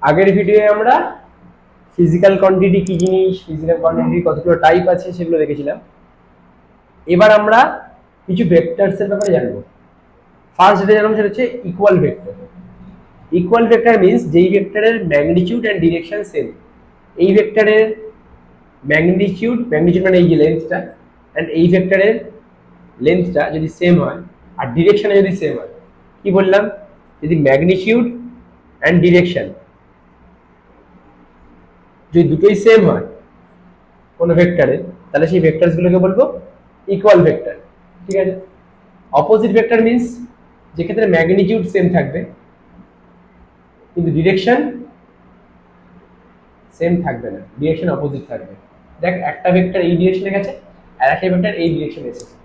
আগের ভিডিওয়ে আমরা physical quantity কি জিনিস, ফিজিক্যাল কোয়ান্টিটির কতগুলো টাইপ আছে সেগুলো দেখেছিলাম। এবার আমরা কিছু ভেক্টরস এর ব্যাপারে জানবো। ফার্স্ট যেটা জানবো সেটা হচ্ছে equal vector. Equal vector means যেই ভেক্টরের ম্যাগনিটিউড এন্ড ডিরেকশন সেম। এই ভেক্টরের ম্যাগনিটিউড মানে এই যে লেন্থটা, এন্ড এই ভেক্টরের লেন্থটা যদি সেম হয় আর ডিরেকশনে যদি সেম হয়, কি বললাম, যদি ম্যাগনিটিউড এন্ড ডিরেকশন যদি দুটোই সেম হয় কোন ভেক্টরের, তাহলে সেই ভেক্টরস গুলোকে বলবো ইকুয়াল ভেক্টর। ঠিক আছে। অপোজিট ভেক্টর মিন্স যে ক্ষেত্রে ম্যাগনিটিউড সেম থাকবে কিন্তু ডিরেকশন সেম থাকবে না, ডিরেকশন অপোজিট থাকবে। দেখ, একটা ভেক্টর এই ডিরেকশনে গেছে আর একটা ভেক্টর এই ডিরেকশনে এসেছে,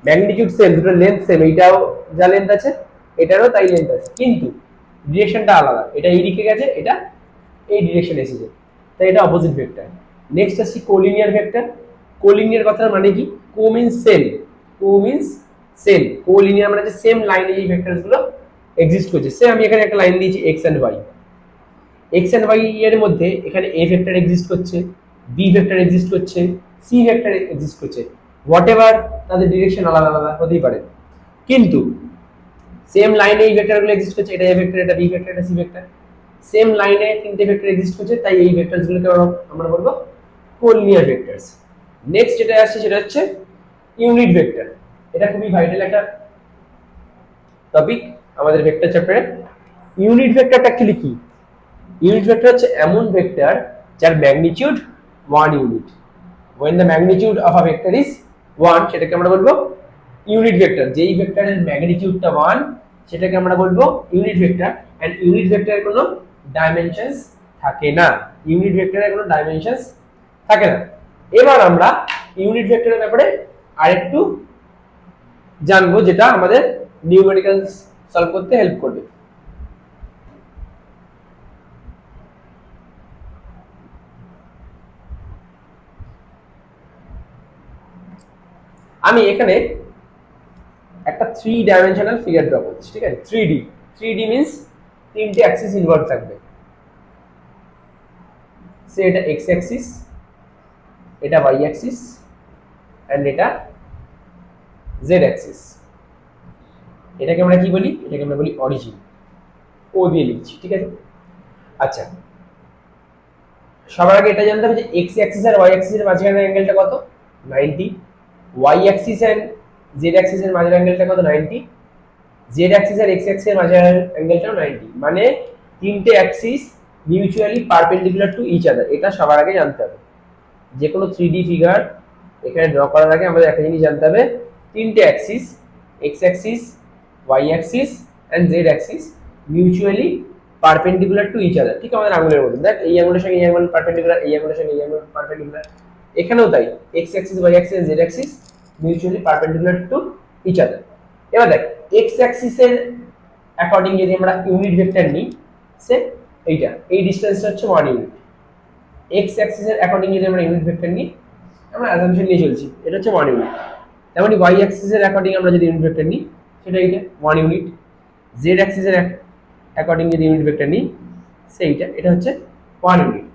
ম্যাগনিটিউড সেম, দুটো লেন্থ সেম, এইটাও যা লেন্থ আছে এটারও তাই লেন্থ আছে, কিন্তু ডিরেকশনটা আলাদা, এটা এই দিকে গেছে, এটা এই ডিরেকশনে এসেছে, তাই এটা অপোজিট ভেক্টর। নেক্সট আসি কোলিনিয়ার ভেক্টর। কোলিনিয়ার কথার মানে কি? কো মিন্স সেম, কো মিন্স সেম, কোলিনিয়ার মানে সেম লাইনে এই ভেক্টরস গুলো এক্সিস্ট করছে। সে আমি এখানে একটা লাইন দিয়েছি X and Y, X and Y এর মধ্যে এখানে এ ভেক্টর এক্সিস্ট করছে, বি ভেক্টর এক্সিস্ট করছে, সি ভেক্টর এক্সিস্ট করছে, হোয়াটএভার, তাদের ডিরেকশন আলাদা আলাদা হতেই পারে, কিন্তু সেম লাইনে এই ভেক্টরগুলো এক্সিস্ট করছে, এটা এ ভেক্টর, এটা বি ভেক্টর, এটা সি ভেক্টর, সেম লাইনে তিনটে ভেক্টর এক্সিস্ট করছে, তাই এই ভেক্টরসগুলোকে আমরা বলবো কোলিনিয়ার ভেক্টরস। নেক্সট যেটা আসছে সেটা হচ্ছে ইউনিট ভেক্টর। এটা খুবই ভাইটাল একটা টপিক আমাদের ভেক্টর চ্যাপ্টারে। ইউনিট ভেক্টরটা অ্যাকচুয়ালি কি? ইউনিট ভেক্টর হচ্ছে এমন ভেক্টর যার magnitude 1 unit. when the magnitude of a vector is 1, সেটাকে আমরা বলবো ইউনিট ভেক্টর। যেই ভেক্টরের ম্যাগনিটিউডটা 1 সেটাকে আমরা বলবো ইউনিট ভেক্টর। এন্ড ইউনিট ভেক্টরের কোনো ডাইমেনশনস থাকে না, ইউনিট ভেক্টরের কোনো ডাইমেনশনস থাকে না। এবার আমরা ইউনিট ভেক্টরের ব্যাপারে আরেকটু জানবো, যেটা আমাদের নিউমেরিক্যালস সলভ করতে হেল্প করবে। আমি এখানে একটা 3 ডাইমেনশনাল ফিগার ড্র করছি, ঠিক আছে? 3D মিন্স তিনটে অ্যাক্সিস ইনভলভ থাকবে। সে এটা এক্স অ্যাক্সিস, এটা ওয়াই অ্যাক্সিস, এন্ড এটা জেড অ্যাক্সিস। এটাকে আমরা কি বলি? এটাকে আমরা বলি অরিজিন, ও দিয়ে লিখছি, ঠিক আছে? আচ্ছা, সবার আগে এটা জানতে হবে যে এক্স অ্যাক্সিস আর ওয়াই অ্যাক্সিসের মাঝখানের অ্যাঙ্গেলটা কত? 90। ওয়াই অ্যাক্সিস এন্ড জেড অ্যাক্সিসের মাঝের অ্যাঙ্গেলটা কত? 90। জেড অ্যাক্সিস আর এক্স অ্যাক্সিসের মাঝের অ্যাঙ্গেলটাও 90। মানে তিনটে axis mutually perpendicular to each other. এটা সবার আগে জানতে হবে। যে কোনো 3D ফিগার এখানে ড্র করার আগে আমাদের একটা জিনিস জানতে হবে, তিনটে axis, X axis, Y axis and Z axis mutually perpendicular to each other. ঠিক আমাদের আঙুলের মতো, দেখ এই আঙুলের সঙ্গে এই আঙুল পারপেন্ডিকুলার, এই আঙুলের সঙ্গে এই আঙুল পারপেন্ডিকুলার। এখানেও তাই, X axis, Y axis, Z axis mutually perpendicular to each other. এবার দেখ, এক্স অ্যাক্সিসের অ্যাকর্ডিং যদি আমরা ইউনিট ভেক্টর নিই, সে এইটা, এই ডিসটেন্সটা হচ্ছে 1 ইউনিট। এক্স অ্যাক্সিসের অ্যাকর্ডিং যদি আমরা ইউনিট ভেক্টর নিই, আমরা অ্যাসাম্পশন নিয়ে চলছি, এটা হচ্ছে 1 ইউনিট। তেমনি ওয়াই অ্যাক্সিসের অ্যাকর্ডিং আমরা যদি ইউনিট ভেক্টর নিই, সেটা এইটা 1 ইউনিট। জেড অ্যাক্সিসের অ্যাকর্ডিং যদি ইউনিট ভেক্টর নিই, সেইটা, এটা হচ্ছে 1 ইউনিট।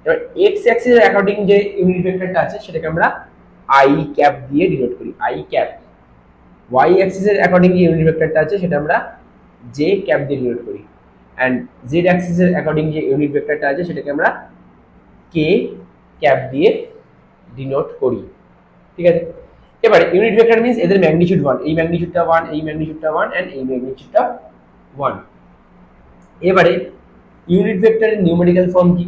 এবার এক্স অ্যাক্সিসের অ্যাকর্ডিং যে ইউনিট ভেক্টরটা আছে সেটাকে আমরা আই ক্যাপ দিয়ে ডিনোট করি, আই ক্যাপ। ওয়াই অ্যাক্সিসের অ্যাকর্ডিং যে ইউনিট ভেক্টরটা আছে সেটা আমরা জে ক্যাপ দিয়ে ডিনোট করি, এন্ড জেড অ্যাক্সিসের অ্যাকর্ডিং যে ইউনিট ভেক্টরটা আছে সেটাকে আমরা কে ক্যাপ দিয়ে ডিনোট করি, ঠিক আছে? এবারে ইউনিট ভেক্টর মিন্স এদের ম্যাগনিটিউড 1, এই ম্যাগনিটিউডটা 1, এই ম্যাগনিটিউডটা 1 এন্ড এই ম্যাগনিটিউডটা 1। এবারে ইউনিট ভেক্টরের নিউমেরিক্যাল ফর্ম কি?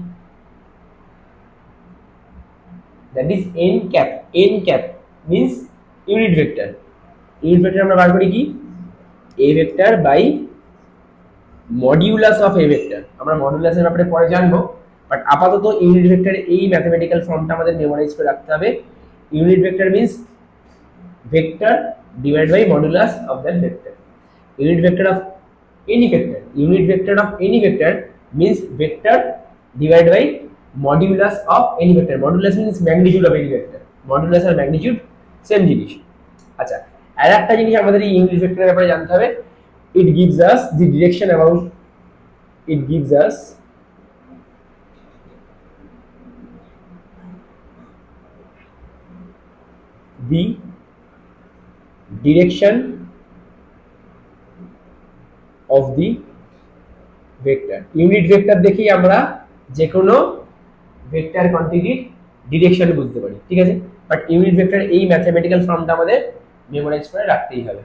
That is n cap. n cap means unit vector. Unit vector আমরা বার করি কি? a vector by modulus of a vector. আমরা মডিউলাসের ব্যাপারে পরে জানবো, বাট আপাতত ইউনিট ভেক্টরের এই ম্যাথমেটিক্যাল ফর্মটা আমাদের মেমোরাইজ করে রাখতে হবে। Unit vector means vector divided by modulus of that vector. Unit vector of any vector, unit vector of any vector means vector divided by modulus of any vector. Modulus means magnitude of any vector. Modulus আর magnitude same জিনিস। আচ্ছা, আর একটা জিনিস আমাদের এই unit ভেক্টরের ব্যাপারে জানতে হবে, it gives us the direction about, it gives us বি direction of the vector. Unit vector দেখি আমরা যে কোনো ভেক্টর কোয়ান্টিটির ডিরেকশন বুঝতে পারি, ঠিক আছে। বাট ইউনিট ভেক্টর এই ম্যাথমেটিক্যাল ফর্মটা আমাদের মেমোরাইজ করে রাখতেই হবে।